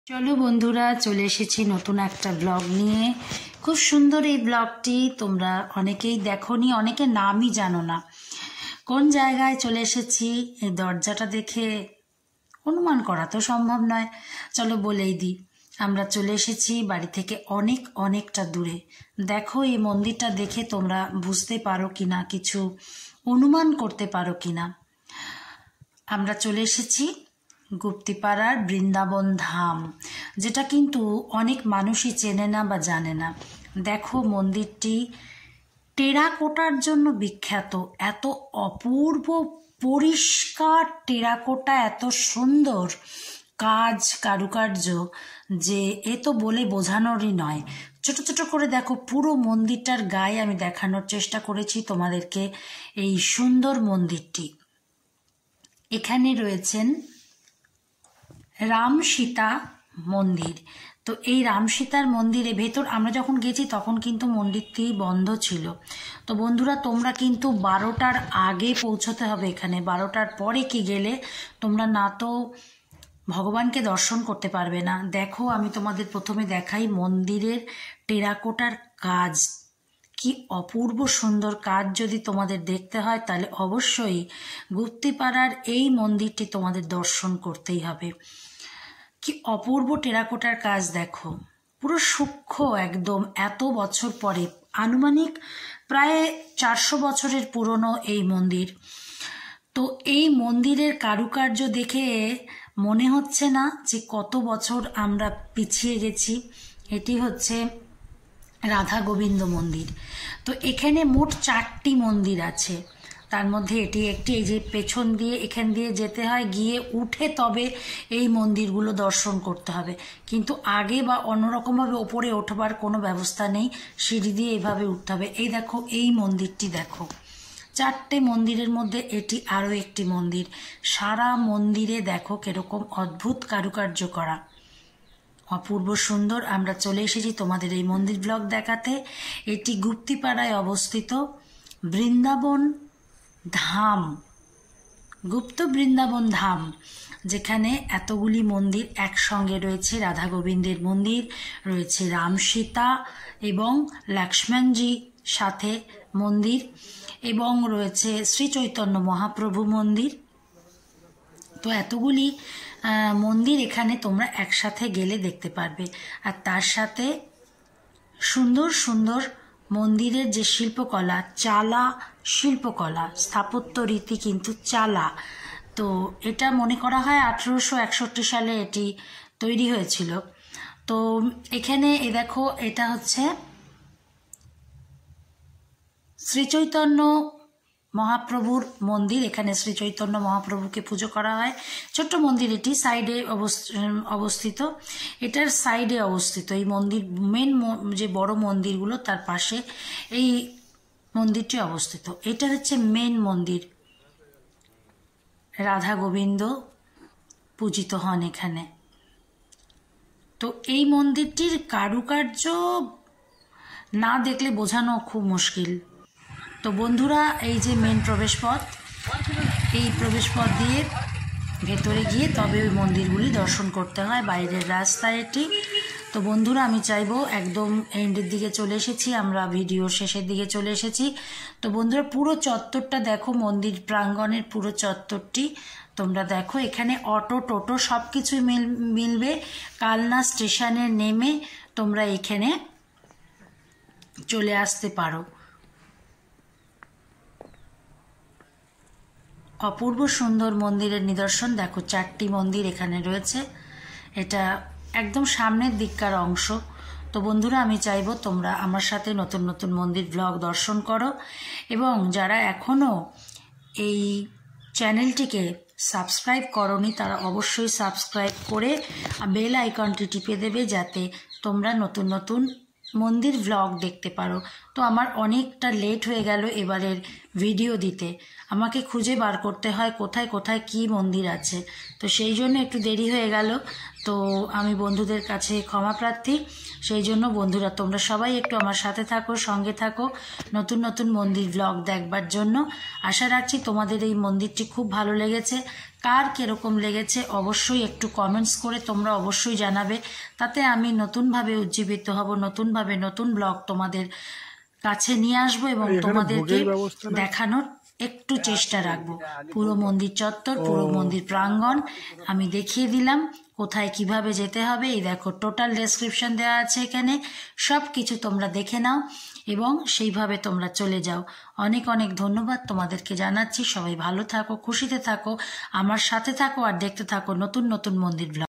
চলো বন্ধুরা, চলে এসেছি নতুন একটা ব্লগ নিয়ে। খুব সুন্দর এই ব্লগটি। তোমরা অনেকেই দেখোনি, অনেকে নামই জানো না। কোন জায়গায় চলে এসেছি এই দরজাটা দেখে অনুমান করা তো সম্ভব নয়। চলো বলেই দিই, আমরা চলে এসেছি বাড়ি থেকে অনেকটা দূরে। দেখো এই মন্দিরটা দেখে তোমরা বুঝতে পারো কিনা, কিছু অনুমান করতে পারো কিনা। আমরা চলে এসেছি গুপ্তিপাড়ার বৃন্দাবন ধাম, যেটা কিন্তু অনেক মানুষই চেনে না বা জানে না। দেখো মন্দিরটি টেরাকোটার জন্য বিখ্যাত। এত অপূর্ব পরিষ্কার টেরাকোটা, এত সুন্দর কাজ, কারুকার্য, যে এ তো বলে বোঝানোরই নয়। ছোট ছোট করে দেখো পুরো মন্দিরটার গায়ে আমি দেখানোর চেষ্টা করেছি তোমাদেরকে এই সুন্দর মন্দিরটি। এখানে রয়েছেন রাম সীতা মন্দির। তো এই রাম সীতার মন্দিরে ভেতর আমরা যখন গেছি তখন কিন্তু মন্দিরটি বন্ধ ছিল। তো বন্ধুরা, তোমরা কিন্তু 12টার আগে পৌঁছতে হবে এখানে। 12টার পরে কি গেলে তোমরা না তো ভগবানকে দর্শন করতে পারবে না। দেখো আমি তোমাদের প্রথমে দেখাই মন্দিরের টেরাকোটার কাজ। কি অপূর্ব সুন্দর কাজ! যদি তোমাদের দেখতে হয় তাহলে অবশ্যই গুপ্তিপাড়ার এই মন্দিরটি তোমাদের দর্শন করতেই হবে। কি অপূর্ব টেরাকোটার কাজ দেখো, পুরো সূক্ষ্ম একদম। এত বছর পরে, আনুমানিক প্রায় 400 বছরের পুরনো এই মন্দির। তো এই মন্দিরের কারুকার্য দেখে মনে হচ্ছে না যে কত বছর আমরা পিছিয়ে গেছি। এটি হচ্ছে রাধা গোবিন্দ মন্দির। তো এখানে মোট 4টি মন্দির আছে, তার মধ্যে এটি একটি। এই যে পেছন দিয়ে এখান দিয়ে যেতে হয়, গিয়ে উঠে তবে এই মন্দিরগুলো দর্শন করতে হবে। কিন্তু আগে বা অন্যরকমভাবে ওপরে ওঠবার কোনো ব্যবস্থা নেই, সিঁড়ি দিয়ে এভাবে উঠতে হবে। এই দেখো এই মন্দিরটি দেখো, 4টে মন্দিরের মধ্যে এটি আরও একটি মন্দির। সারা মন্দিরে দেখো কিরকম অদ্ভুত কারুকার্য করা, অপূর্ব সুন্দর। আমরা চলে এসেছি তোমাদের এই মন্দির ব্লগ দেখাতে। এটি গুপ্তিপাড়ায় অবস্থিত বৃন্দাবন ধাম, গুপ্ত বৃন্দাবন ধাম, যেখানে এতগুলি মন্দির একসঙ্গে রয়েছে। রাধা গোবিন্দের মন্দির রয়েছে, রাম সীতা এবং লক্ষ্মণজি সাথে মন্দির, এবং রয়েছে শ্রী চৈতন্য মহাপ্রভু মন্দির। তো এতগুলি মন্দির এখানে তোমরা একসাথে গেলে দেখতে পারবে। আর তার সাথে সুন্দর সুন্দর মন্দিরের যে শিল্পকলা, চালা শিল্পকলা, স্থাপত্য রীতি কিন্তু চালা। তো এটা মনে করা হয় 1861 সালে এটি তৈরি হয়েছিল। তো এখানে এ দেখো, এটা হচ্ছে শ্রীচৈতন্য মহাপ্রভুর মন্দির। এখানে শ্রী চৈতন্য মহাপ্রভুকে পুজো করা হয়। ছোট্ট মন্দির, এটি সাইডে অবস্থিত। এটার সাইডে অবস্থিত এই মন্দির। মেন যে বড় মন্দিরগুলো তার পাশে এই মন্দিরটি অবস্থিত। এটা হচ্ছে মেন মন্দির, রাধা গোবিন্দ পূজিত হন এখানে। তো এই মন্দিরটির কারুকার্য না দেখলে বোঝানো খুব মুশকিল। তো বন্ধুরা, এই যে মেন প্রবেশপথ, এই প্রবেশপথ দিয়ে ভেতরে গিয়ে তবে ওই মন্দিরগুলি দর্শন করতে হয়। বাইরের রাস্তা এটি। তো বন্ধুরা, আমি চাইবো, একদম এন্ডের দিকে চলে এসেছি আমরা, ভিডিওর শেষের দিকে চলে এসেছি। তো বন্ধুরা, পুরো চত্বরটা দেখো, মন্দির প্রাঙ্গণের পুরো চত্বরটি তোমরা দেখো। এখানে অটো, টোটো সব কিছুই মিলবে। কালনা স্টেশনে নেমে তোমরা এখানে চলে আসতে পারো। অপূর্ব সুন্দর মন্দিরের নিদর্শন দেখো, 4টি মন্দির এখানে রয়েছে। এটা একদম সামনের দিককার অংশ। তো বন্ধুরা, আমি চাইবো তোমরা আমার সাথে নতুন নতুন মন্দির ব্লগ দর্শন করো, এবং যারা এখনও এই চ্যানেলটিকে সাবস্ক্রাইব করনি তারা অবশ্যই সাবস্ক্রাইব করে বেল আইকনটি টিপে দেবে, যাতে তোমরা নতুন নতুন মন্দির ব্লগ দেখতে পারো। তো আমার অনেকটা লেট হয়ে গেল এবারের ভিডিও দিতে। আমাকে খুঁজে বার করতে হয় কোথায় কোথায় কি মন্দির আছে, তো সেই জন্য একটু দেরি হয়ে গেল। তো তো আমি বন্ধুদের কাছে ক্ষমা প্রার্থী। সেই জন্য বন্ধুরা তোমরা সবাই একটু আমার সাথে থাকো, সঙ্গে থাকো নতুন নতুন মন্দির ব্লগ দেখবার জন্য। আশা রাখছি তোমাদের এই মন্দিরটি খুব ভালো লেগেছে। কার কিরকম লেগেছে অবশ্যই একটু কমেন্টস করে তোমরা অবশ্যই জানাবে, তাতে আমি নতুনভাবে উজ্জীবিত হব, নতুনভাবে নতুন ব্লগ তোমাদের কাছে নিয়ে আসবো এবং তোমাদেরকে দেখানোর একটু চেষ্টা রাখবো। পুরো মন্দির চত্বর, পুরো মন্দির প্রাঙ্গণ আমি দেখিয়ে দিলাম, কোথায় কিভাবে যেতে হবে। এই দেখো টোটাল ডেসক্রিপশন দেওয়া আছে এখানে, সব কিছু তোমরা দেখে নাও এবং সেইভাবে তোমরা চলে যাও। অনেক অনেক ধন্যবাদ তোমাদেরকে জানাচ্ছি। সবাই ভালো থাকো, খুশিতে থাকো, আমার সাথে থাকো আর দেখতে থাকো নতুন নতুন মন্দির ব্লগ।